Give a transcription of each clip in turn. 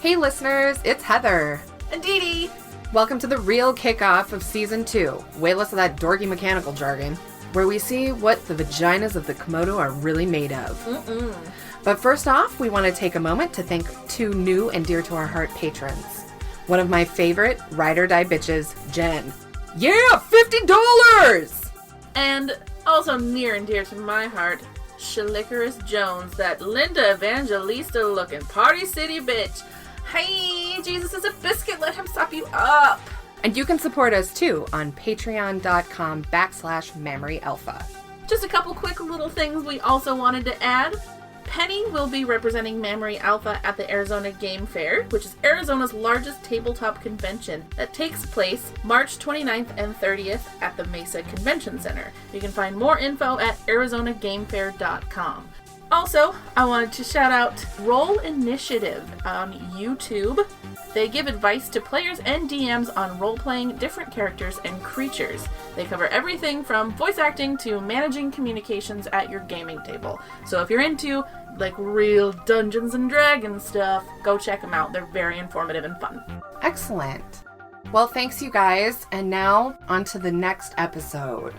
Hey listeners, it's Heather. And Dee Dee. Welcome to the real kickoff of Season 2, way less of that dorky mechanical jargon, where we see what the vaginas of the Komodo are really made of. But first off, we want to take a moment to thank two new and dear to our heart patrons. One of my favorite ride or die bitches, Jen. Yeah, $50! And also near and dear to my heart, Shalicarus Jones, that Linda Evangelista looking Party City bitch. Hey, Jesus is a biscuit, let him sop you up. And you can support us too on patreon.com/memoryalpha. Just a couple quick little things we also wanted to add. Pene will be representing Memory Alpha at the Arizona Game Fair, which is Arizona's largest tabletop convention that takes place March 29th and 30th at the Mesa Convention Center. You can find more info at arizonagamefair.com. Also, I wanted to shout out Roll Initiative on YouTube. They give advice to players and DMs on role-playing different characters and creatures. They cover everything from voice acting to managing communications at your gaming table. So if you're into, like, real Dungeons and Dragons stuff, go check them out. They're very informative and fun. Excellent. Well, thanks you guys, and now on to the next episode.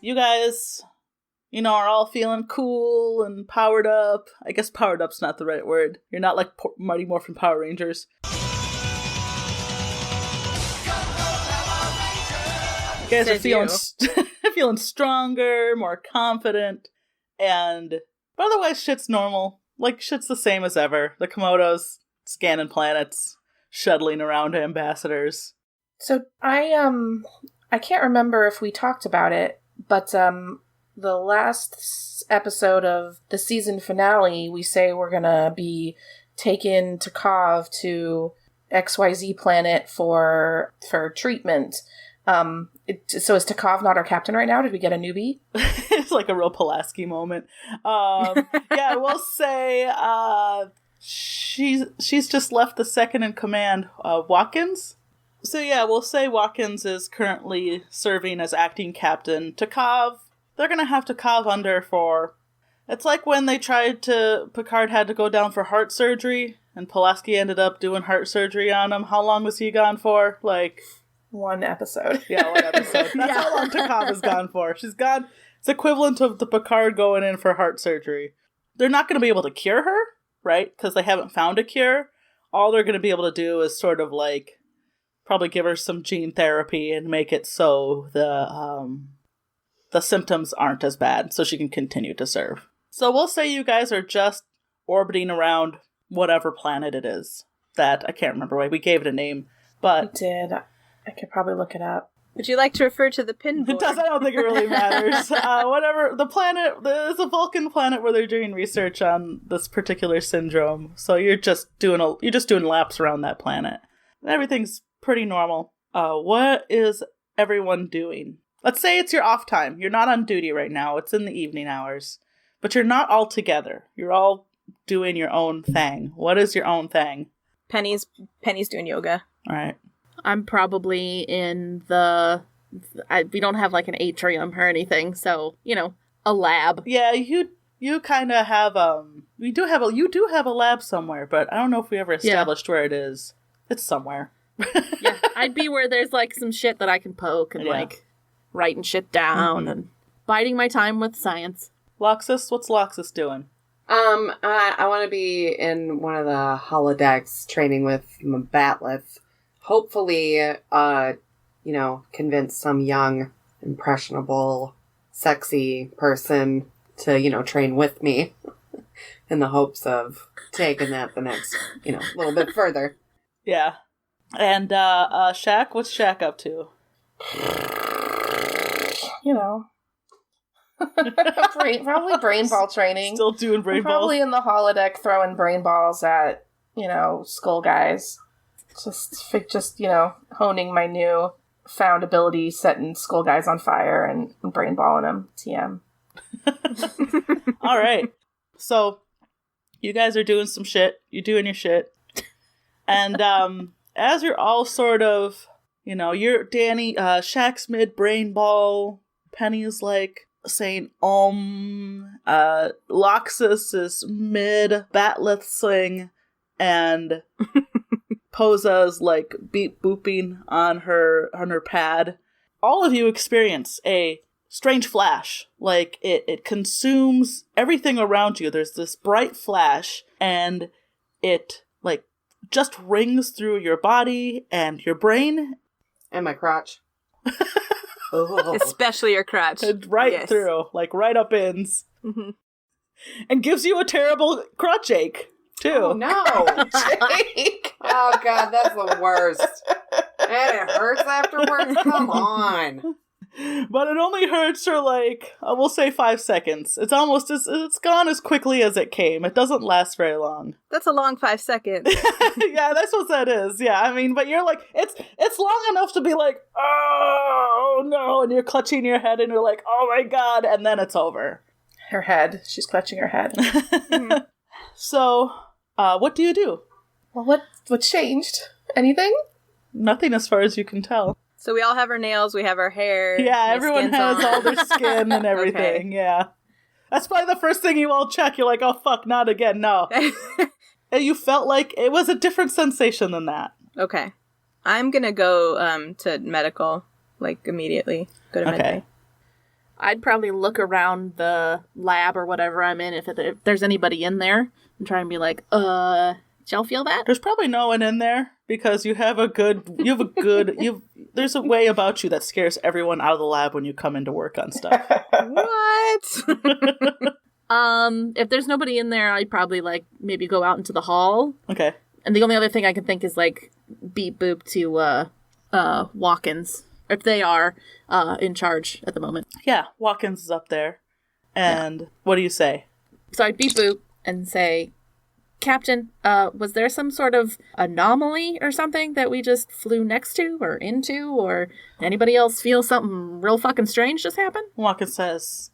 You guys, are all feeling cool and powered up. I guess powered up's not the right word. You're not like Mighty Morphin Power Rangers. You guys are feeling feeling stronger, more confident, but otherwise shit's normal. Like, shit's the same as ever. The Komodos scanning planets, shuttling around ambassadors. So I can't remember if we talked about it, but the last episode of the season finale, we say we're gonna be taken to Kov to XYZ planet for treatment. So is Takov not our captain right now? Did we get a newbie? It's like a real Pulaski moment. Yeah, we'll say she's just left the second in command, Watkins. So yeah, we'll say Watkins is currently serving as acting captain. Takov, they're gonna have Takov under for... It's like when Picard had to go down for heart surgery, and Pulaski ended up doing heart surgery on him. How long was he gone for? Like... 1 episode. Yeah, 1 episode. That's how long Takov is gone for. She's gone... It's equivalent of the Picard going in for heart surgery. They're not gonna be able to cure her, right? Because they haven't found a cure. All they're gonna be able to do is sort of like... probably give her some gene therapy and make it so the symptoms aren't as bad, so she can continue to serve. So we'll say you guys are just orbiting around whatever planet it is. That, I can't remember why we gave it a name, but... We did. I could probably look it up. Would you like to refer to the pinboard? It does. I don't think it really matters. Whatever. The planet, there's a Vulcan planet where they're doing research on this particular syndrome. So you're just doing laps around that planet. Everything's pretty normal. What is everyone doing? Let's say it's your off time. You're not on duty right now. It's in the evening hours. But you're not all together. You're all doing your own thing. What is your own thing? Penny's doing yoga. All right. I'm probably in we don't have like an atrium or anything, so, a lab. Yeah, you kind of have, you do have a lab somewhere, but I don't know if we ever established where it is. It's somewhere. Yeah, I'd be where there's like some shit that I can poke and like writing shit down and biding my time with science. Loxus, what's Loxus doing? I want to be in one of the holodecks training with Batleth. Hopefully, convince some young, impressionable, sexy person to, train with me in the hopes of taking that the next, little bit further. Yeah. And, Shaq, what's Shaq up to? you know. Probably brain ball training. Still doing brain balls. Probably in the holodeck throwing brain balls at, skull guys. Just honing my new found ability, setting skull guys on fire and brain balling them. TM. All right. So, you guys are doing some shit. You're doing your shit. And as you're all sort of, you're Danny, Shaq's mid brain ball. Penny's like saying Loxus is mid batleth sing, and Posa's like beep booping on her pad. All of you experience a strange flash. Like it consumes everything around you. There's this bright flash, and it like just rings through your body and your brain and my crotch. Especially your crotch. Right through, like right up ins. Mm-hmm. And gives you a terrible crotch ache, too. Oh, no. Jake. Oh, God, that's the worst. And it hurts afterwards? Come on. But it only hurts for, like, we'll say 5 seconds. It's almost, it's gone as quickly as it came. It doesn't last very long. That's a long 5 seconds. Yeah, that's what that is. Yeah, I mean, but you're like, it's long enough to be like, oh, no, and you're clutching your head and you're like, oh my God, and then it's over. Her head. She's clutching her head. Mm-hmm. So, what do you do? Well, what changed? Anything? Nothing as far as you can tell. So we all have our nails, we have our hair. Yeah, everyone has all their skin and everything, Okay. Yeah. That's probably the first thing you all check. You're like, oh fuck, not again, no. And you felt like it was a different sensation than that. Okay. I'm gonna go to medical, like, immediately. Go to medbay. I'd probably look around the lab or whatever I'm in, if there's anybody in there, and try and be like, did y'all feel that? There's probably no one in there, because there's a way about you that scares everyone out of the lab when you come into work on stuff. What? If there's nobody in there, I'd probably, like, maybe go out into the hall. Okay. And the only other thing I can think is, like, beep boop to, walk-ins. If they are, in charge at the moment. Yeah, Watkins is up there. And what do you say? So I'd beep boop and say, Captain, was there some sort of anomaly or something that we just flew next to or into, or anybody else feel something real fucking strange just happen? Watkins says,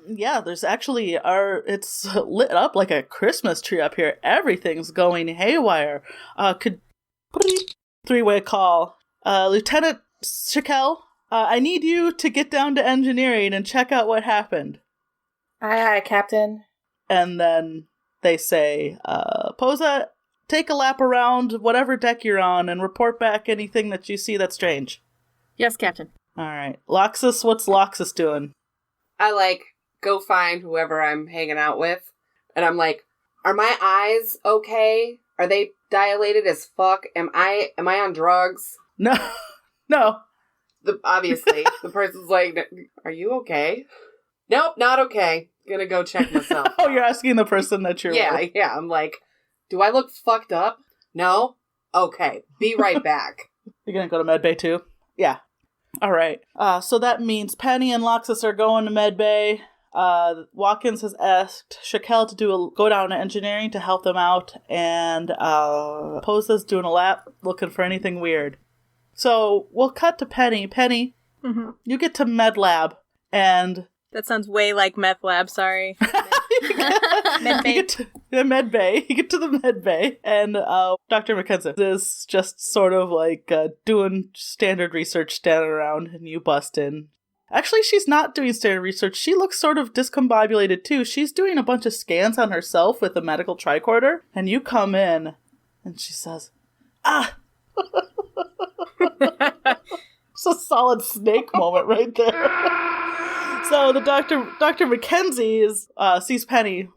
yeah, there's actually it's lit up like a Christmas tree up here. Everything's going haywire. Could 3-way call. Lieutenant Shakel, I need you to get down to engineering and check out what happened. Aye, Captain. And then they say, Posa, take a lap around whatever deck you're on and report back anything that you see that's strange. Yes, Captain. All right. Loxus, what's Loxus doing? I, go find whoever I'm hanging out with, and I'm like, are my eyes okay? Are they dilated as fuck? Am I on drugs? No. No. Obviously, the person's like, are you okay? Nope, not okay. Gonna go check myself. Oh, you're asking the person that you're with. Yeah. I'm like, do I look fucked up? No? Okay. Be right back. You're gonna go to medbay too? Yeah. All right. So that means Penny and Loxus are going to medbay. Watkins has asked Shakel to go down to engineering to help them out, and Posa's doing a lap looking for anything weird. So we'll cut to Penny. Penny, you get to med lab, and that sounds way like meth lab. Sorry. Med bay. You get to the med bay, and Dr. McKenzie is just sort of like doing standard research, standing around, and you bust in. Actually, she's not doing standard research. She looks sort of discombobulated too. She's doing a bunch of scans on herself with a medical tricorder, and you come in, and she says, "Ah." It's a solid snake moment right there. So the Dr. McKenzie sees Penny,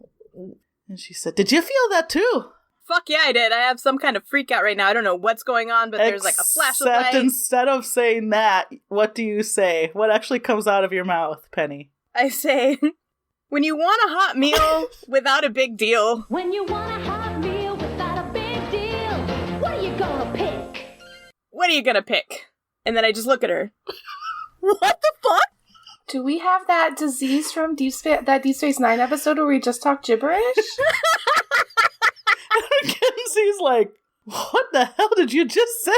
and she said, "Did you feel that too?" Fuck yeah, I did. I have some kind of freak out right now. I don't know what's going on, but there's like a flash of light. Except instead of saying that, what do you say? What actually comes out of your mouth, Penny? I say, when you want a hot meal without a big deal. When you want a hot meal without a big deal, what are you gonna pick? What are you gonna pick? And then I just look at her. What the fuck? Do we have that disease from that Deep Space Nine episode where we just talk gibberish? Mackenzie's like, what the hell did you just say?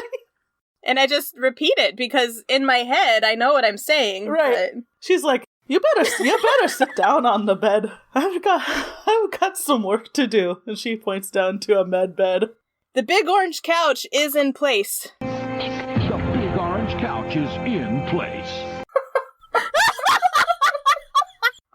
And I just repeat it because in my head I know what I'm saying. Right. But... She's like, you better sit down on the bed. I've got some work to do. And she points down to a med bed. The big orange couch is in place. The big orange couch is in place.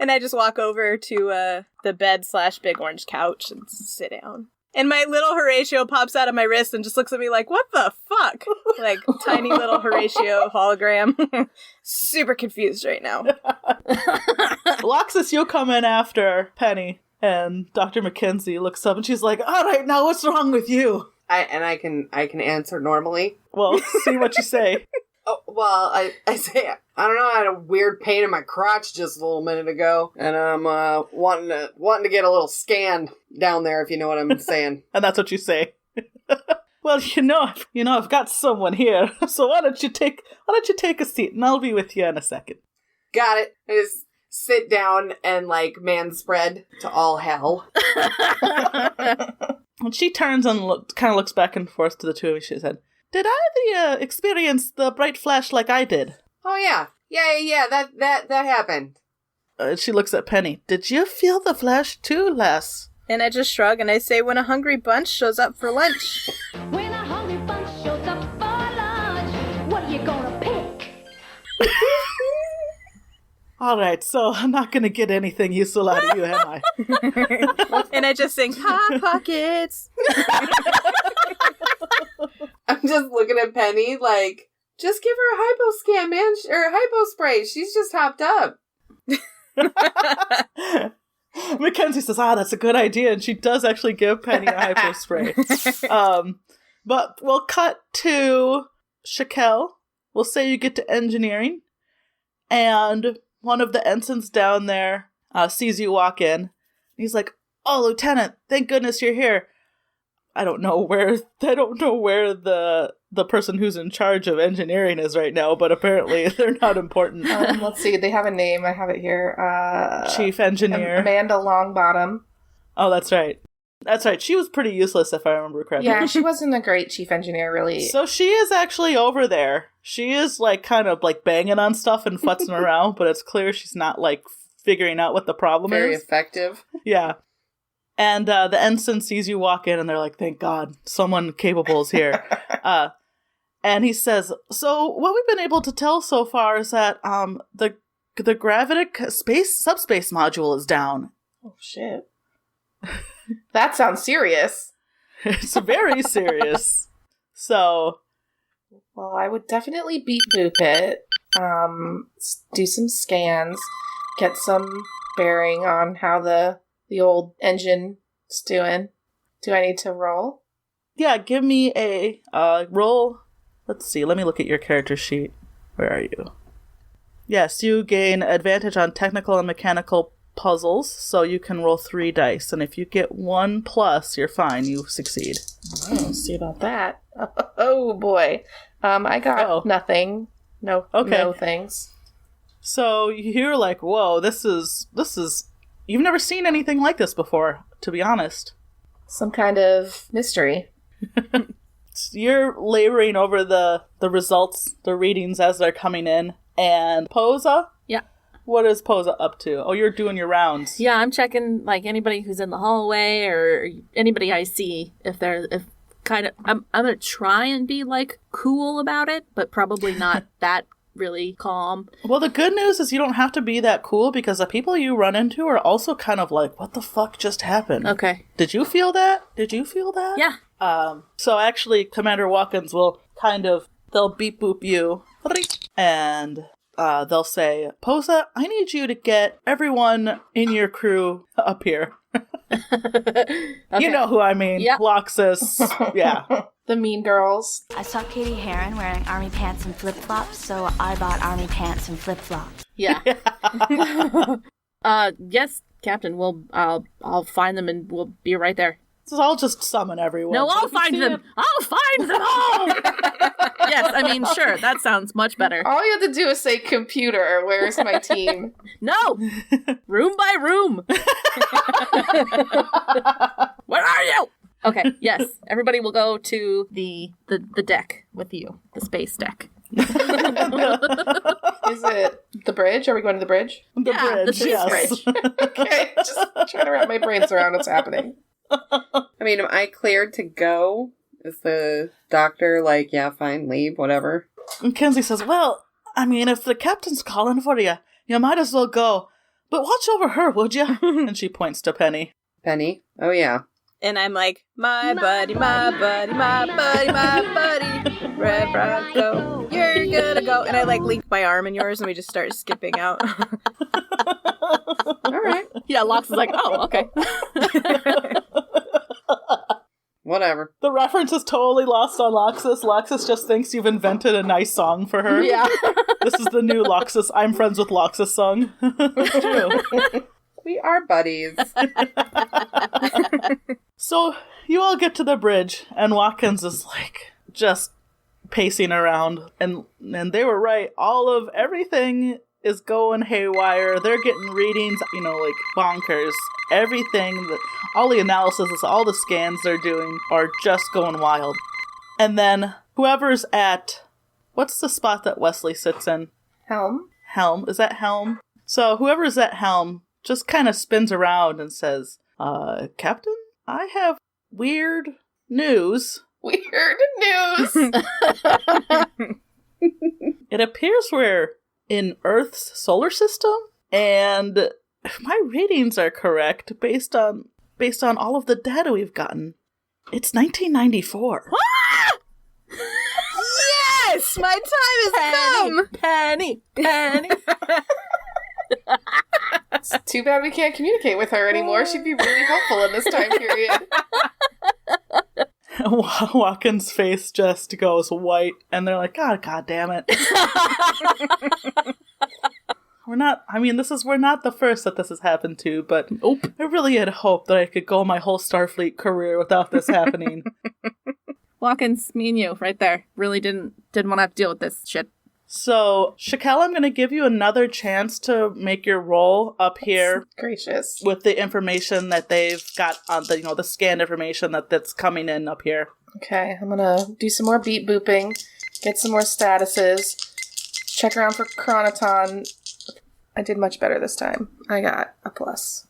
And I just walk over to the bed / big orange couch and sit down. And my little Horatio pops out of my wrist and just looks at me like, what the fuck? Like, tiny little Horatio hologram. Super confused right now. Loxus, you'll come in after Penny. And Dr. Mackenzie looks up and she's like, all right, now what's wrong with you? I can answer normally. Well, see what you say. Oh, well, I say, I don't know, I had a weird pain in my crotch just a little minute ago, and I'm wanting to get a little scan down there, if you know what I'm saying. And that's what you say. Well, I've got someone here, so why don't you take a seat, and I'll be with you in a second. Got it. I just sit down and, like, man spread to all hell. And she turns and kind of looks back and forth to the two of you. She said, did either of you experience the bright flash like I did? Oh, yeah. Yeah, that happened. She looks at Penny. Did you feel the flash too, lass? And I just shrug and I say, when a hungry bunch shows up for lunch. When a hungry bunch shows up for lunch, what are you gonna pick? All right, so I'm not going to get anything useful out of you, am I? And I just sing, Hot Pockets. I'm just looking at Penny like, just give her a hypo scan, man, or a hypo spray. She's just hopped up. Mackenzie says, that's a good idea, and she does actually give Penny a hypo spray. But we'll cut to Shakel. We'll say you get to engineering, and one of the ensigns down there sees you walk in. He's like, oh, Lieutenant, thank goodness you're here. I don't know where the person who's in charge of engineering is right now, but apparently they're not important. Let's see, they have a name. I have it here. Chief Engineer. Amanda Longbottom. Oh, that's right. That's right. She was pretty useless, if I remember correctly. Yeah, she wasn't a great chief engineer, really. So she is actually over there. She is, like, kind of, like, banging on stuff and futzing around, but it's clear she's not, like, figuring out what the problem Very is. effective. Yeah. And the ensign sees you walk in, and they're like, thank God, someone capable is here. And he says, so what we've been able to tell so far is that the gravitic subspace module is down. Oh, shit. That sounds serious. It's very serious. So, well, I would definitely beat Boop it. Do some scans, get some bearing on how the old engine's doing. Do I need to roll? Yeah, give me a roll. Let's see, let me look at your character sheet. Where are you? Yes, you gain advantage on technical and mechanical puzzles, so you can roll 3 dice, and if you get 1+, you're fine, you succeed. We'll see about that. Oh boy. I got nothing. No things. So you're like, whoa, this is you've never seen anything like this before, to be honest. Some kind of mystery. You're laboring over the results, the readings as they're coming in, and Posa? Yeah. What is Posa up to? Oh, you're doing your rounds. Yeah, I'm checking, like, anybody who's in the hallway or anybody I see, I'm gonna try and be, like, cool about it, but probably not that really calm. Well, the good news is you don't have to be that cool, because the people you run into are also kind of like, what the fuck just happened? Okay. Did you feel that? Yeah. So actually, Commander Watkins will they'll beep boop you, and they'll say, Posa, I need you to get everyone in your crew up here. Okay. You know who I mean. Yep. Loxus. Yeah. The Mean Girls. I saw Katie Heron wearing army pants and flip-flops, so I bought army pants and flip-flops. Yeah. Yes, Captain. I'll find them and we'll be right there. So I'll just summon everyone. No, I'll find them. I'll find them all. Yes, I mean, sure, that sounds much better. All you have to do is say, computer, where's my team? No, room by room. Where are you? Okay, yes, everybody will go to the deck with you, the space deck. Is it the bridge? Are we going to the bridge? The ship's yes. bridge. Okay, just trying to wrap my brains around what's happening. I mean, am I cleared to go? Is the doctor like, yeah, fine, leave, whatever? And Kenzie says, well, I mean, if the captain's calling for you, you might as well go. But watch over her, would you? And she points to Penny. Penny? Oh, yeah. And I'm like, my buddy, my buddy, my buddy, my buddy. Wherever I go, you're gonna go. And I like link my arm in yours and we just start skipping out. All right. Yeah, Lox is like, oh, okay. Whatever. The reference is totally lost on Loxus. Loxus just thinks you've invented a nice song for her. Yeah. This is the new Loxus, I'm friends with Loxus song. True. We are buddies. So you all get to the bridge, and Watkins is like just pacing around, and they were right. All of everything is going haywire. They're getting readings, like bonkers. Everything, all the analysis, all the scans they're doing are just going wild. And then whoever's at, what's the spot that Wesley sits in? Helm? Helm. Is that Helm? So whoever's at Helm just kind of spins around and says, Captain, I have weird news. Weird news! It appears we're in Earth's solar system, and if my readings are correct, based on all of the data we've gotten, it's 1994. Yes! My time has come! Penny! It's too bad we can't communicate with her anymore. She'd be really helpful in this time period. Watkins' face just goes white, and they're like, God damn it. We're not the first that this has happened to, but I really had hoped that I could go my whole Starfleet career without this happening. Watkins, me and you, right there. Really didn't want to have to deal with this shit. So, Shakel, I'm going to give you another chance to make your roll up here. Gracious. With the information that they've got on the scanned information that's coming in up here. Okay, I'm gonna do some more beat booping, get some more statuses, check around for Chronoton. I did much better this time. I got a plus.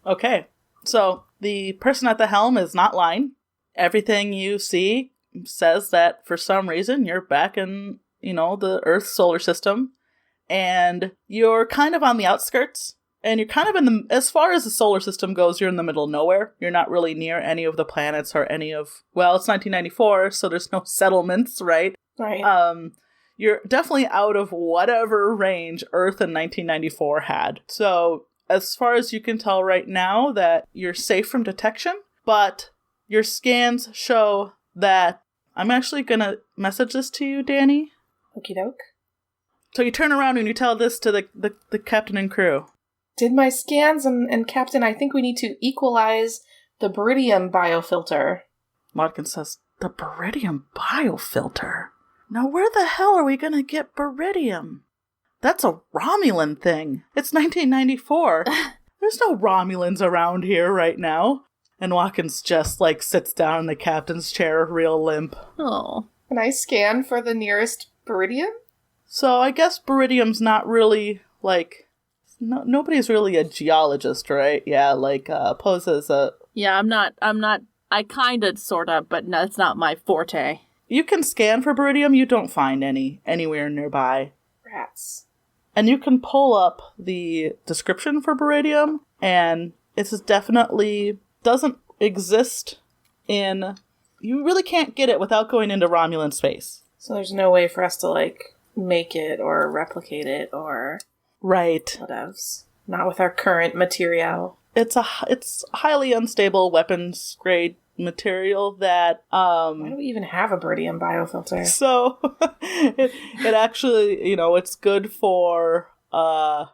Okay, so the person at the helm is not lying. Everything you see says that for some reason you're back in the Earth's solar system, and you're kind of on the outskirts, and you're kind of as far as the solar system goes, you're in the middle of nowhere. You're not really near any of the planets or any of, well, it's 1994, so there's no settlements, right? Right. You're definitely out of whatever range Earth in 1994 had. So, as far as you can tell right now, that you're safe from detection, but your scans show that, I'm actually gonna message this to you, Danny. Okie doke. So you turn around and you tell this to the captain and crew. Did my scans and Captain, I think we need to equalize the baridium biofilter. Watkins says, the baridium biofilter? Now where the hell are we gonna get baridium? That's a Romulan thing. It's 1994. There's no Romulans around here right now. And Watkins just, sits down in the captain's chair, real limp. Oh. Can I scan for the nearest baridium? So I guess baridium's not really, nobody's really a geologist, right? Yeah, Pose is a... Yeah, I'm not, I kinda, sorta, but no, it's not my forte. You can scan for baridium, you don't find anywhere nearby. Rats. And you can pull up the description for baridium, and it's definitely doesn't exist in... You really can't get it without going into Romulan space. So there's no way for us to, make it or replicate it or... Right. Whatevs. Not with our current material. It's highly unstable weapons grade material that... Why do we even have a baridium biofilter? So, it actually, it's good for, why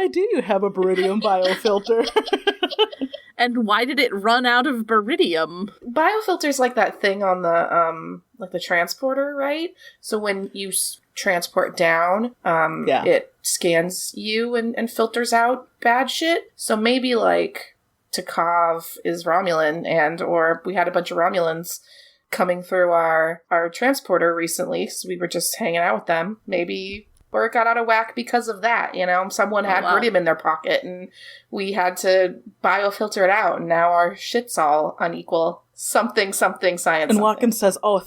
do you have a baridium biofilter? And why did it run out of baridium? Biofilter's like that thing on the transporter, right? So when you transport down, it scans you and filters out bad shit. So maybe like Takov is Romulan, or we had a bunch of Romulans coming through our transporter recently, so we were just hanging out with them. Maybe or it got out of whack because of that, Someone had baridium in their pocket, and we had to biofilter it out, and now our shit's all unequal. Something science. And Watkins says, "Oh,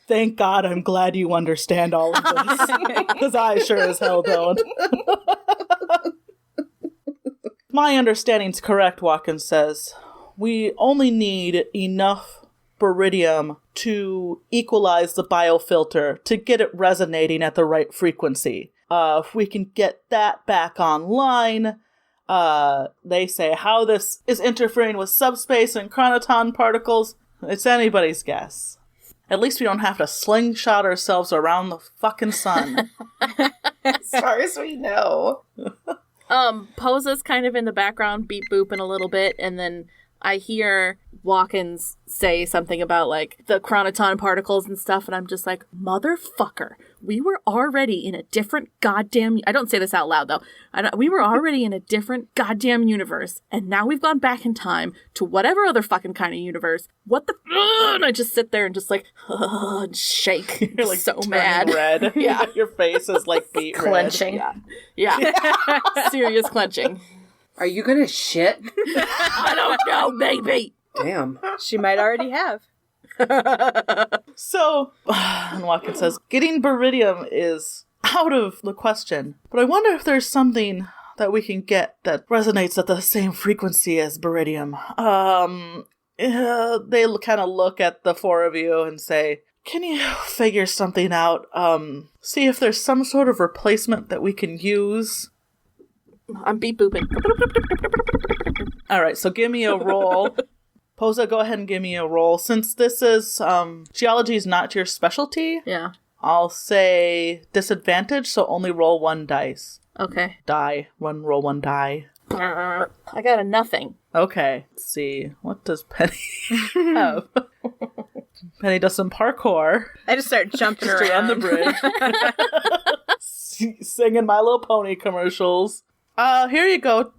thank God, I'm glad you understand all of this. Because I sure as hell don't." My understanding's correct, Watkins says. We only need enough baridium to equalize the biofilter to get it resonating at the right frequency. If we can get that back online, they say how this is interfering with subspace and chronoton particles, it's anybody's guess. At least we don't have to slingshot ourselves around the fucking sun. As far as we know. Posa's kind of in the background, beep booping a little bit, and then I hear Watkins say something about, like, the chronoton particles and stuff, and I'm just like, motherfucker, we were already in a different goddamn... I don't say this out loud, though. We were already in a different goddamn universe, and now we've gone back in time to whatever other fucking kind of universe. What the... And I just sit there and just, like, and shake. You're, like, so mad. Red. Yeah. Your face is, like, beet clenching. red. Yeah. Serious clenching. Are you gonna shit? I don't know, maybe. Damn. She might already have. So, and Watkins says, getting baridium is out of the question. But I wonder if there's something that we can get that resonates at the same frequency as baridium. They kind of look at the four of you and say, can you figure something out? See if there's some sort of replacement that we can use. I'm beep booping. Alright, so give me a roll. Posa, go ahead and give me a roll. Since this is, geology is not your specialty, Yeah. I'll say disadvantage, so only roll one dice. Okay. Roll one die. I got a nothing. Okay, let's see. What does Penny have? Penny does some parkour. I just start jumping Just around the bridge. Singing My Little Pony commercials. Here you go.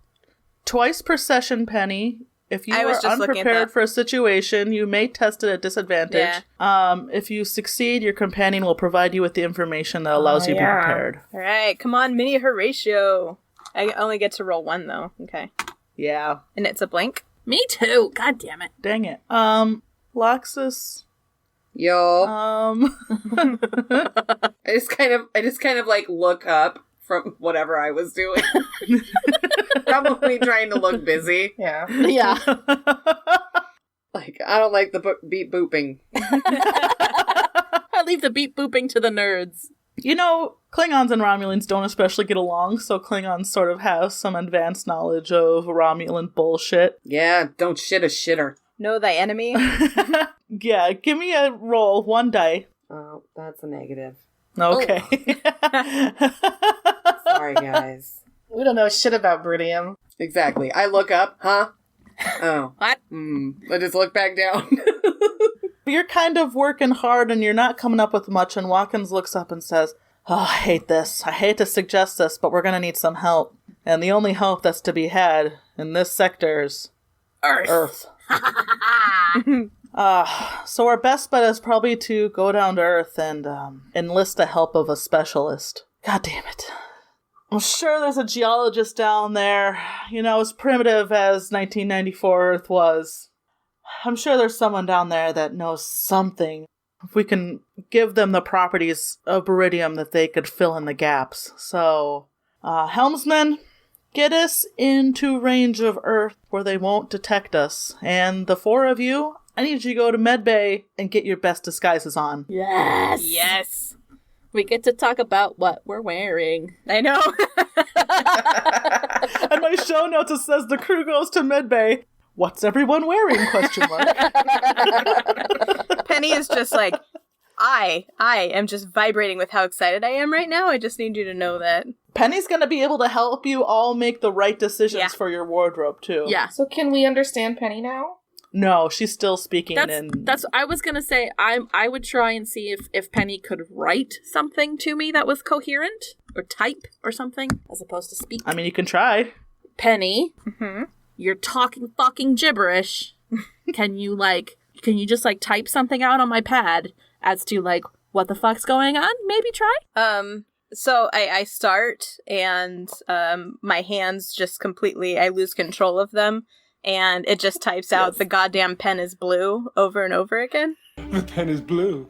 Twice per session, Penny. If you are unprepared for a situation, you may test it at disadvantage. Yeah. If you succeed, your companion will provide you with the information that allows you to be prepared. All right, come on, Mini Horatio. I only get to roll one, though. Okay. Yeah. And it's a blank? Me too. God damn it. Dang it. Loxus. Yo. I just kind of like look up from whatever I was doing. Probably trying to look busy. Yeah. Yeah. Like, I don't like the beep booping. I leave the beep booping to the nerds. You know, Klingons and Romulans don't especially get along, so Klingons sort of have some advanced knowledge of Romulan bullshit. Yeah, don't shit a shitter. Know thy enemy? Yeah, give me a roll, one die. Oh, that's a negative. Okay. Sorry, guys. We don't know shit about baridium. Exactly. I look up, huh? Oh. What? I just look back down. You're kind of working hard and you're not coming up with much, and Watkins looks up and says, "Oh, I hate this. I hate to suggest this, but we're going to need some help. And the only help that's to be had in this sector is Earth. So our best bet is probably to go down to Earth and enlist the help of a specialist. God damn it. I'm sure there's a geologist down there, as primitive as 1994 Earth was. I'm sure there's someone down there that knows something. If we can give them the properties of baridium, that they could fill in the gaps. So, helmsman, get us into range of Earth where they won't detect us. And the four of you, I need you to go to Medbay and get your best disguises on. Yes. Yes. We get to talk about what we're wearing. I know. And my show notes, it says the crew goes to Medbay. What's everyone wearing? Question mark. Penny is just like, I am just vibrating with how excited I am right now. I just need you to know that. Penny's gonna be able to help you all make the right decisions for your wardrobe, too. Yeah. So can we understand Penny now? No, she's still speaking That's I was gonna say I would try and see if Penny could write something to me that was coherent or type or something as opposed to speak. I mean, you can try. Penny, you're talking fucking gibberish. Can you just like type something out on my pad as to like what the fuck's going on? Maybe try. So I start and my hands just completely, I lose control of them. And it just types out, the goddamn pen is blue, over and over again. The pen is blue.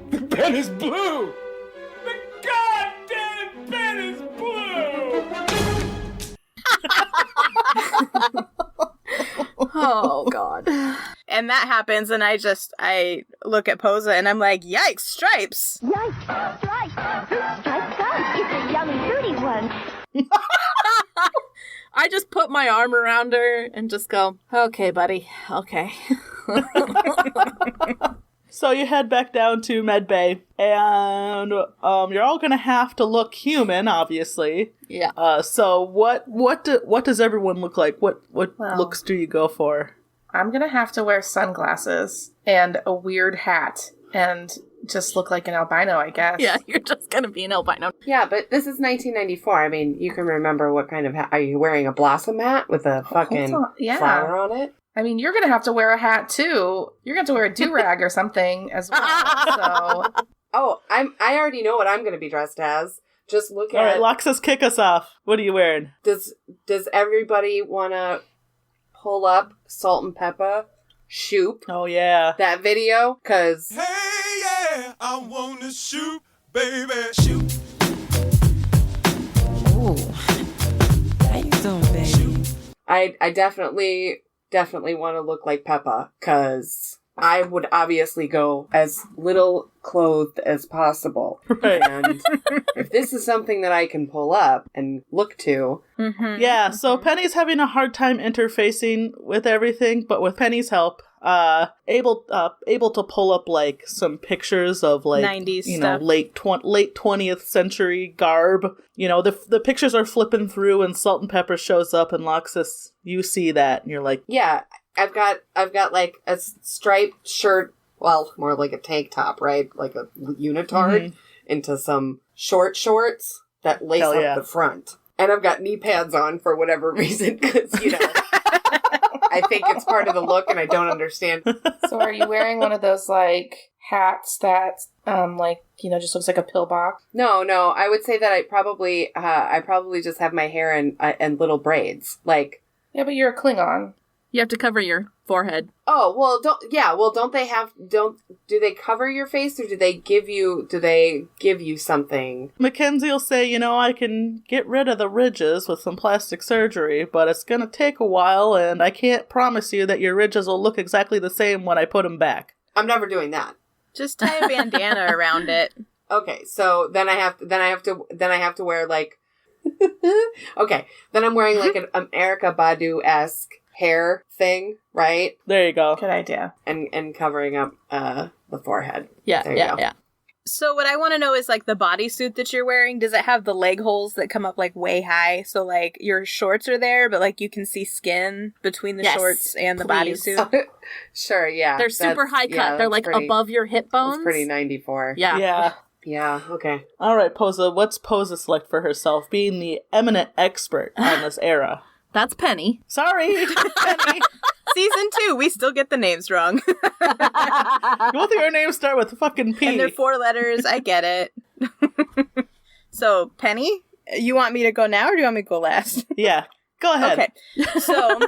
The pen is blue! The goddamn pen is blue! Oh, God. And that happens, and I look at Posa, and I'm like, yikes, stripes! Yikes, stripes! Stripes up! It's a yummy fruity one. I just put my arm around her and just go, okay, buddy, okay. So you head back down to Medbay, and you're all gonna have to look human, obviously. Yeah. So what does everyone look like? What looks do you go for? I'm gonna have to wear sunglasses and a weird hat and just look like an albino, I guess. Yeah, you're just gonna be an albino. Yeah, but this is 1994. I mean, you can remember what kind of hat. Are you wearing a blossom hat with a fucking flower on it? I mean, you're gonna have to wear a hat too. You're gonna have to wear a do-rag or something as well. So. Oh, I already know what I'm gonna be dressed as. Just look at. All right, Loxus, kick us off. What are you wearing? Does everybody want to pull up Salt and Pepper? Shoop. Oh yeah, that video. Cause hey yeah, I wanna shoot, baby, shoot. Ooh, how you doing, baby? I definitely want to look like Peppa, cause I would obviously go as little clothed as possible. Right. And if this is something that I can pull up and look to. Yeah, so Penny's having a hard time interfacing with everything, but with Penny's help, able to pull up like some pictures of like 90s stuff. late 20th century garb. You know, the pictures are flipping through and Salt and Pepper shows up and Loxus, you see that and you're like, yeah, I've got like a striped shirt, well, more like a tank top, right? Like a unitard into some shorts that lace up the front. And I've got knee pads on for whatever reason, because, you know, I think it's part of the look and I don't understand. So are you wearing one of those, like, hats that, like, you know, just looks like a pillbox? No, I would say that I probably just have my hair in little braids. Like. Yeah, but you're a Klingon. You have to cover your forehead. Oh, well, do they cover your face or do they give you something? Mackenzie will say, you know, I can get rid of the ridges with some plastic surgery, but it's gonna take a while and I can't promise you that your ridges will look exactly the same when I put them back. I'm never doing that. Just tie a bandana around it. Okay, so then I have to wear like okay, then I'm wearing like an Erykah Badu-esque hair thing, right? There you go. Good idea. And covering up the forehead. Yeah. So what I want to know is like the bodysuit that you're wearing, does it have the leg holes that come up like way high? So like your shorts are there, but like you can see skin between the shorts and the bodysuit? Sure, yeah. They're super high cut. Yeah, they're like above your hip bones. It's pretty 94. Yeah. Yeah, okay. All right, Posa, what's Posa select for herself, being the eminent expert on this era? That's Penny. Sorry, Penny. Season 2, we still get the names wrong. Both of your names start with fucking P. And they're 4 letters, I get it. So, Penny, you want me to go now or do you want me to go last? Yeah, go ahead. Okay, so,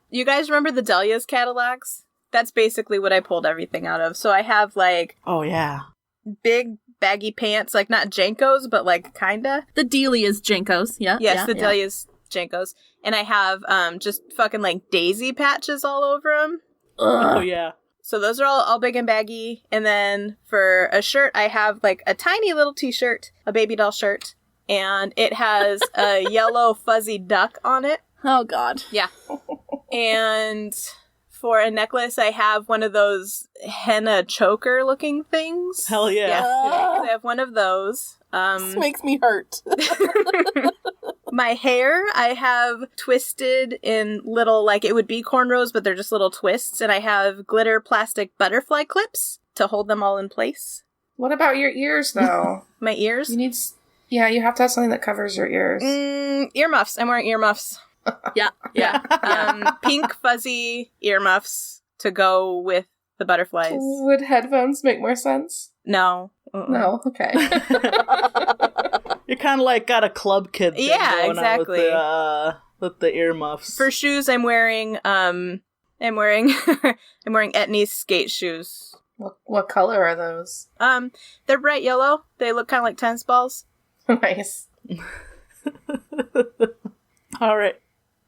you guys remember the Delia's catalogs? That's basically what I pulled everything out of. So I have like... Oh, yeah. Big baggy pants, like not Jankos, but like kinda. The Delia's Jankos, yeah. Yes, the Delia's Jankos. And I have just fucking like daisy patches all over them. Oh, yeah. So those are all big and baggy. And then for a shirt, I have like a tiny little t-shirt, a baby doll shirt. And it has a yellow fuzzy duck on it. Oh, God. Yeah. And for a necklace, I have one of those henna choker looking things. Hell yeah. I have one of those. This makes me hurt. My hair, I have twisted in little, like it would be cornrows, but they're just little twists. And I have glitter plastic butterfly clips to hold them all in place. What about your ears, though? My ears? You need... Yeah, you have to have something that covers your ears. Earmuffs. I'm wearing earmuffs. Yeah. Pink fuzzy earmuffs to go with the butterflies. Would headphones make more sense? No. No, okay. You're kind of like got a club kid thing going exactly. on with the earmuffs. For shoes, I'm wearing I'm wearing Etnies skate shoes. What color are those? They're bright yellow. They look kind of like tennis balls. Nice. All right.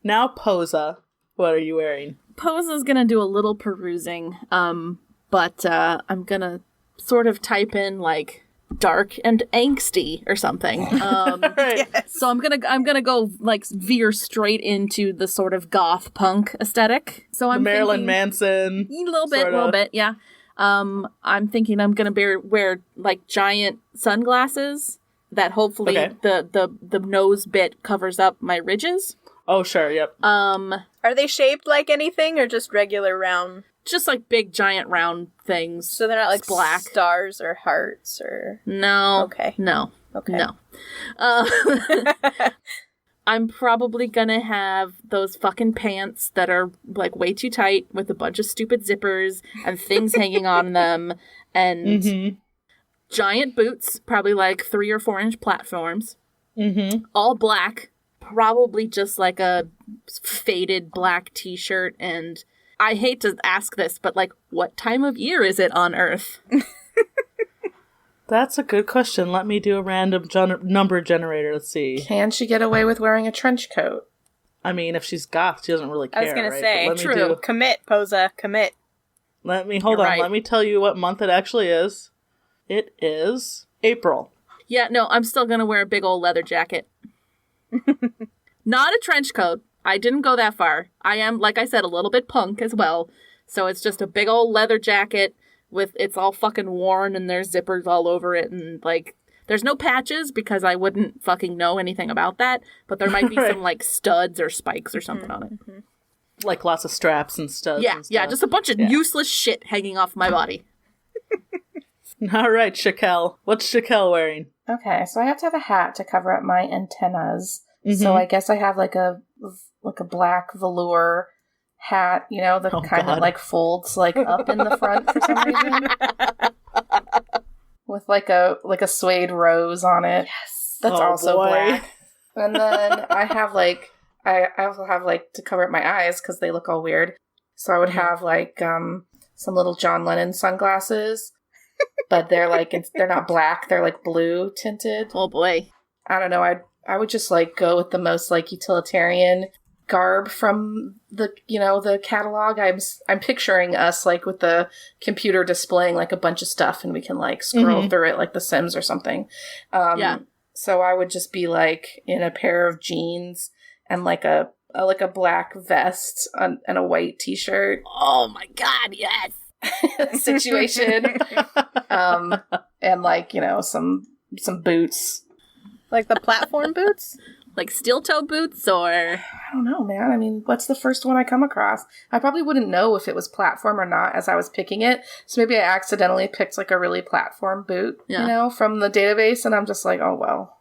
Now, Posa, what are you wearing? Posa's gonna do a little perusing, but I'm gonna sort of type in like dark and angsty or something. Right. Yes. So I'm gonna go like veer straight into the sort of goth punk aesthetic. So I'm Marilyn thinking, Manson. a little bit, yeah. I'm thinking I'm gonna wear like giant sunglasses that hopefully the nose bit covers up my ridges. Oh, sure, yep. Are they shaped like anything or just regular round? Just like big giant round things. So they're not like black stars or hearts or... No. Okay. No. Okay. No. I'm probably gonna have those fucking pants that are like way too tight with a bunch of stupid zippers and things hanging on them and giant boots, probably like 3 or 4 inch platforms, all black, probably just like a faded black t-shirt. And I hate to ask this, but like, what time of year is it on Earth? That's a good question. Let me do a random number generator. Let's see. Can she get away with wearing a trench coat? I mean, if she's goth, she doesn't really care. I was going right? to say, But true. Commit, Posa. Commit. Hold on. right. Let me tell you what month it actually is. It is April. Yeah, no, I'm still gonna wear a big old leather jacket. Not a trench coat. I didn't go that far. I am, like I said, a little bit punk as well. So it's just a big old leather jacket it's all fucking worn and there's zippers all over it and like there's no patches because I wouldn't fucking know anything about that, but there might be some like studs or spikes or something on it. Like lots of straps and stuff. Yeah, just a bunch of useless shit hanging off my body. All right, Shakel. What's Shakel wearing? Okay, so I have to have a hat to cover up my antennas. So I guess I have like a black velour hat, you know, the kind that like folds like up in the front for some reason. With like a suede rose on it. Yes. That's also black. And then I have like I also have like to cover up my eyes because they look all weird. So I would have like some little John Lennon sunglasses. But they're like they're not black, they're like blue tinted. Oh boy. I don't know, I would just like go with the most like utilitarian garb from the catalog. I'm picturing us like with the computer displaying like a bunch of stuff and we can like scroll through it like The Sims or something. So I would just be like in a pair of jeans and like a black vest and a white t-shirt. Oh my god, yes. Situation. And like, you know, some boots. Like the platform boots? Like steel toe boots or... I don't know, man. I mean, what's the first one I come across? I probably wouldn't know if it was platform or not as I was picking it. So maybe I accidentally picked like a really platform boot, you know, from the database. And I'm just like, oh, well.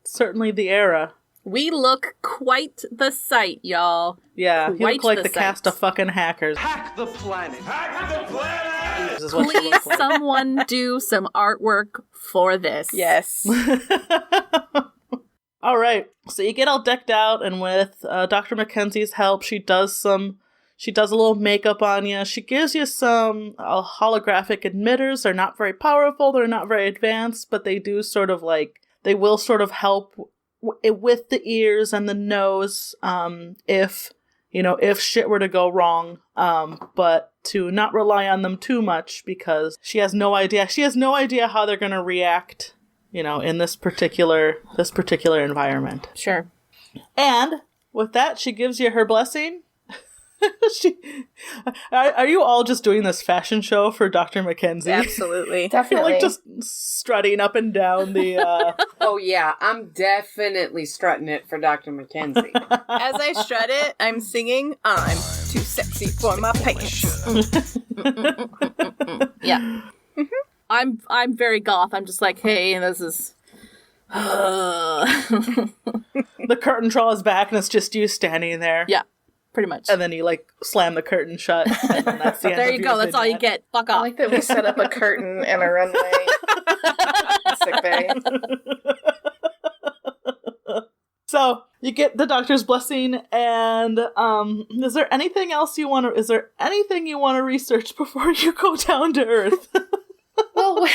Certainly the era. We look quite the sight, y'all. Yeah, you Quite look like the sight. cast of fucking hackers. Hack the planet! Hack the planet! Is what you Please, look like. someone do some artwork for this. Yes. All right, so you get all decked out, and with Dr. Mackenzie's help, she does a little makeup on you. She gives you some holographic emitters. They're not very powerful. They're not very advanced, but they do they will sort of help with the ears and the nose, if shit were to go wrong, but to not rely on them too much because she has no idea how they're going to react, in this particular environment. Sure. And with that, she gives you her blessing. Are you all just doing this fashion show for Dr. Mackenzie? Absolutely. Definitely. Like just strutting up and down the... Oh yeah, I'm definitely strutting it for Dr. Mackenzie. As I strut it, I'm singing, I'm too sexy for my pants. Yeah. I'm very goth. I'm just like, hey, this is... The curtain draws back and it's just you standing there. Yeah, pretty much. And then you like slam the curtain shut. And then that's the end there of you your go. That's all you vignette. get. Fuck I off. like that we set up a curtain and a runway. Sick bay. So you get the doctor's blessing, and is there anything else you want to? Is there anything you want to research before you go down to Earth? Well,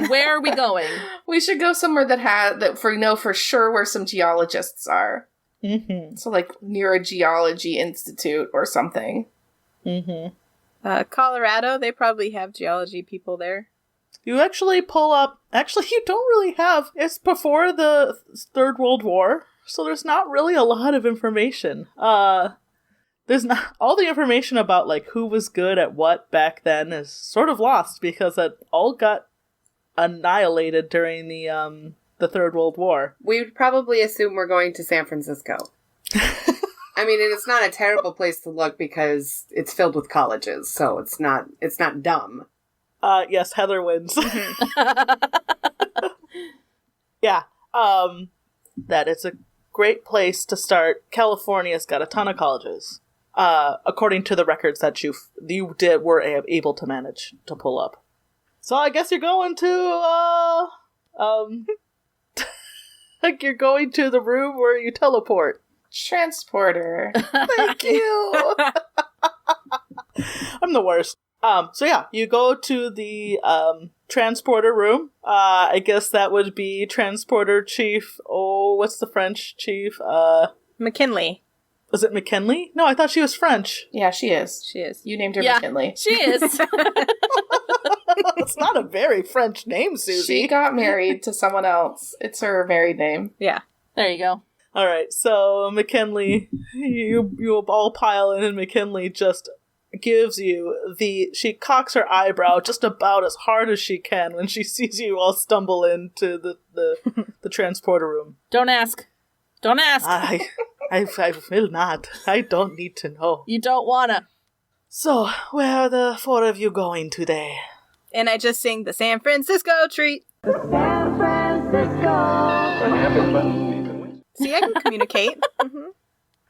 Where are we going? we should go somewhere that for sure where some geologists are. Mm-hmm. So like near a geology institute or something. Mm-hmm. Colorado, they probably have geology people there. You actually pull up. Actually, you don't really have. It's before the Third World War, so there's not really a lot of information. There's not all the information about like who was good at what back then is sort of lost because it all got annihilated during the Third World War. We would probably assume we're going to San Francisco. I mean, and it's not a terrible place to look because it's filled with colleges, so it's not dumb. Yes, Heather wins. Yeah. That it's a great place to start. California's got a ton of colleges. According to the records that you were able to manage to pull up. So I guess you're going to like you're going to the room where you teleport. Transporter. Thank you. I'm the worst. So yeah, you go to the transporter room. I guess that would be transporter chief. Oh, what's the French chief? McKinley. Was it McKinley? No, I thought she was French. Yeah, she is. She is. You named her Yeah, McKinley. she is. It's not a very French name, Susie. She got married to someone else. It's her married name. Yeah. There you go. All right, so McKinley, you all pile in, and McKinley just gives you she cocks her eyebrow just about as hard as she can when she sees you all stumble into the transporter room. Don't ask. Don't ask. I will not. I don't need to know. You don't wanna. So, where are the four of you going today? And I just sing the San Francisco treat. San Francisco. See, I can communicate. Mm-hmm.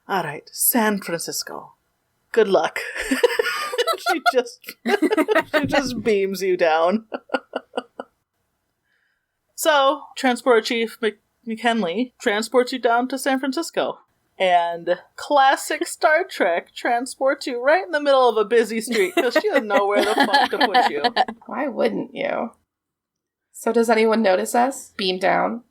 All right, San Francisco. Good luck. she just beams you down. So, Transporter Chief McKinley transports you down to San Francisco. And classic Star Trek transports you right in the middle of a busy street because she doesn't know where the fuck to put you. Why wouldn't you? So does anyone notice us? Beam down.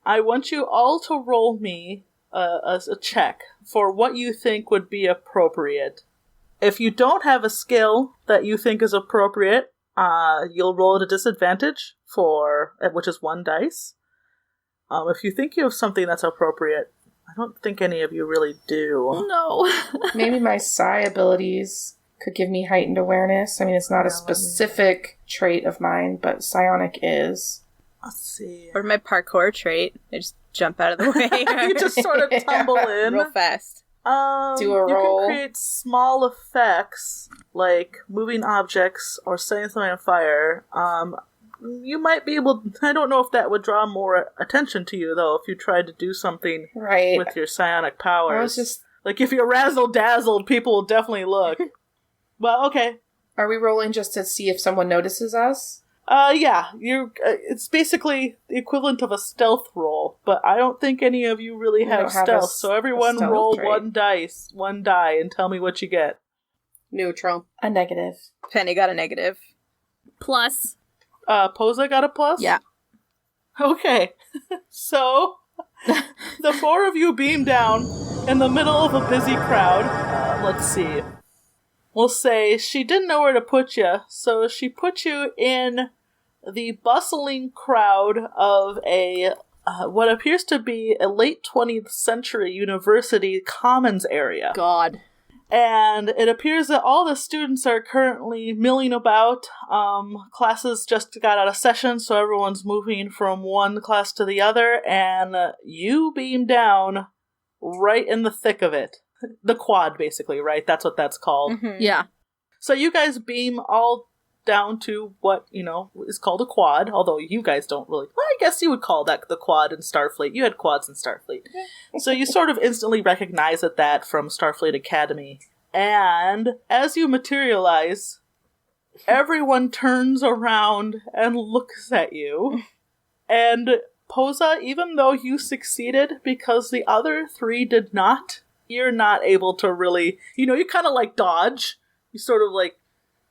I want you all to roll me a check for what you think would be appropriate. If you don't have a skill that you think is appropriate, you'll roll at a disadvantage which is 1 dice. If you think you have something that's appropriate, I don't think any of you really do. No. Maybe my psi abilities could give me heightened awareness. I mean, it's not a specific trait of mine, but psionic is. Let's see. Or my parkour trait. I just jump out of the way. You just sort of tumble in. Real fast. Do a You roll. can create small effects, like moving objects or setting something on fire. You might be able... I don't know if that would draw more attention to you, though, if you tried to do something Right. with your psionic powers. I was just... Like, if you're razzle-dazzled, people will definitely look. Well, okay. Are we rolling just to see if someone notices us? Yeah. It's basically the equivalent of a stealth roll, but I don't think any of you really have stealth, so everyone stealth roll trait. one die, and tell me what you get. Neutral. A negative. Penny got a negative. Plus. Posa got a plus? Yeah. Okay. So, the four of you beam down in the middle of a busy crowd. Let's see. We'll say she didn't know where to put you, so she put you in the bustling crowd of a what appears to be a late 20th century university commons area. God. And it appears that all the students are currently milling about. Classes just got out of session, so everyone's moving from one class to the other, and you beam down right in the thick of it. The quad, basically, right? That's what that's called. Mm-hmm. Yeah. So you guys beam all down to what, is called a quad, although you guys don't really... Well, I guess you would call that the quad in Starfleet. You had quads in Starfleet. So you sort of instantly recognize that from Starfleet Academy. And as you materialize, everyone turns around and looks at you. And Posa, even though you succeeded because the other 3 did not, you're not able to really... you kind of dodge. You sort of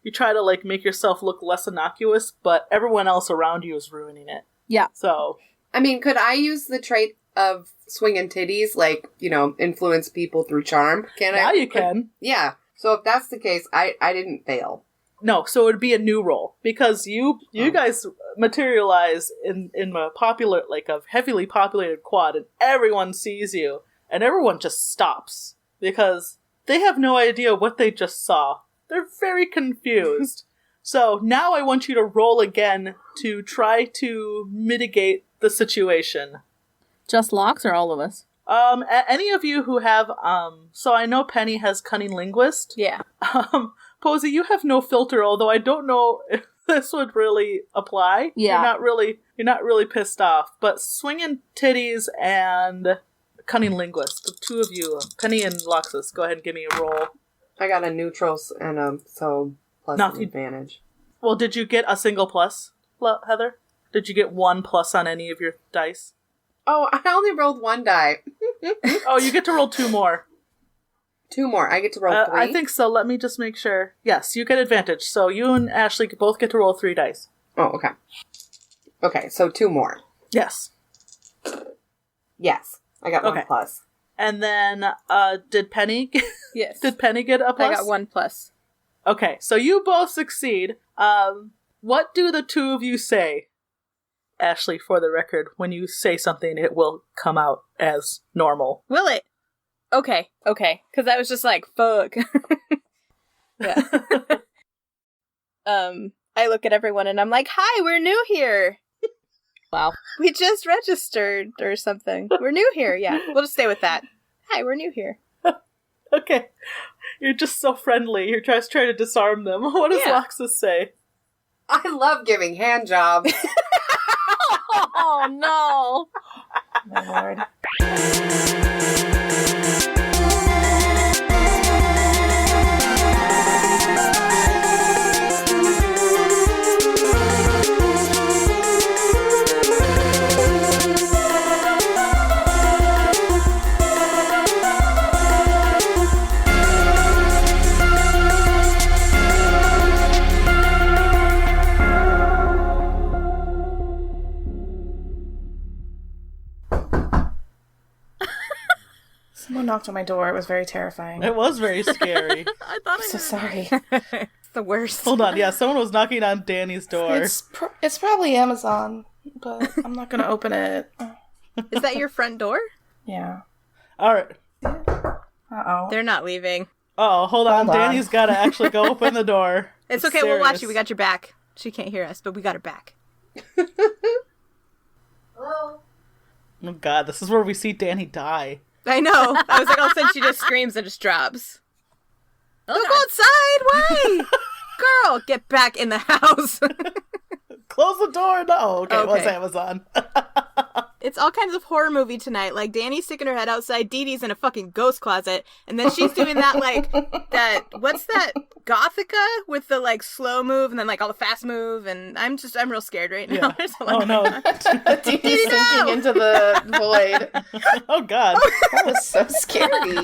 you try to make yourself look less innocuous, but everyone else around you is ruining it. Yeah. So, I mean, could I use the trait of swinging titties, influence people through charm? Can I? Now you can. Yeah. So if that's the case, I didn't fail. No, so it would be a new roll because you guys materialize in a popular, a heavily populated quad, and everyone sees you, and everyone just stops because they have no idea what they just saw. They're very confused. So now I want you to roll again to try to mitigate the situation. Just Locks or all of us? Any of you who have, so I know Pene has Cunning Linguist. Yeah. Posey, you have no filter, although I don't know if this would really apply. Yeah. You're not really pissed off. But Swinging Titties and Cunning Linguist, the 2 of you, Pene and Loxus, go ahead and give me a roll. I got a neutral and so plus an advantage. Well, did you get a single plus, Heather? Did you get 1 plus on any of your dice? Oh, I only rolled 1 die. Oh, you get to roll 2 more. 2 more. I get to roll 3? I think so. Let me just make sure. Yes, you get advantage. So you and Ashley both get to roll 3 dice. Oh, okay. Okay, so 2 more. Yes. Yes. I got 1 plus. And then, did Pene? Yes. Did Pene get a plus? I got 1 plus. Okay, so you both succeed. What do the 2 of you say? Ashley, for the record, when you say something, it will come out as normal. Will it? Okay. Because I was just like, fuck. Yeah. I look at everyone and I'm like, hi, we're new here. Wow. We just registered or something. We're new here, yeah. We'll just stay with that. Hi, we're new here. Okay. You're just so friendly. You're just trying to disarm them. What does Loxus say? I love giving hand jobs. Oh, no. My lord. Someone knocked on my door. It was very terrifying. It was very scary. I thought I'm so sorry. It's the worst. Hold on, yeah, someone was knocking on Danny's door. It's probably Amazon, but I'm not gonna open it. Is that your front door? Yeah. Alright. Uh-oh. They're not leaving. Oh, hold on. Danny's gotta actually go open the door. It's okay, we'll watch you. We got your back. She can't hear us, but we got her back. Hello? Oh god, this is where we see Danny die. I know. I was like, all of a sudden she just screams and just drops. Don't go outside! Why? Girl, get back in the house. Close the door! No! Okay, it was Amazon. It's all kinds of horror movie tonight. Like, Danny's sticking her head outside, Dee Dee's in a fucking ghost closet, and then she's doing that, what's that, Gothica? With the, slow move, and then, all the fast move, and I'm real scared right now. Yeah. Oh, no. Dee Dee's sinking into the void. Oh, God. That was so scary.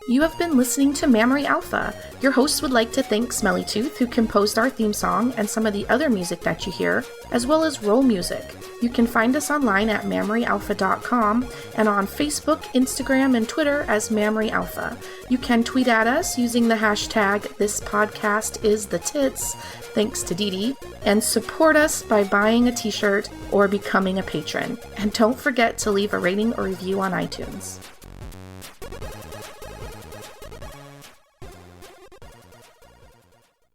You have been listening to Mammary Alpha. Your hosts would like to thank Smelly Tooth, who composed our theme song and some of the other music that you hear, as well as Roll Music. You can find us online at mammaryalpha.com and on Facebook, Instagram, and Twitter as Mammary Alpha. You can tweet at us using the hashtag #ThisPodcastIsTheTits, thanks to Dee Dee, and support us by buying a t-shirt or becoming a patron. And don't forget to leave a rating or review on iTunes.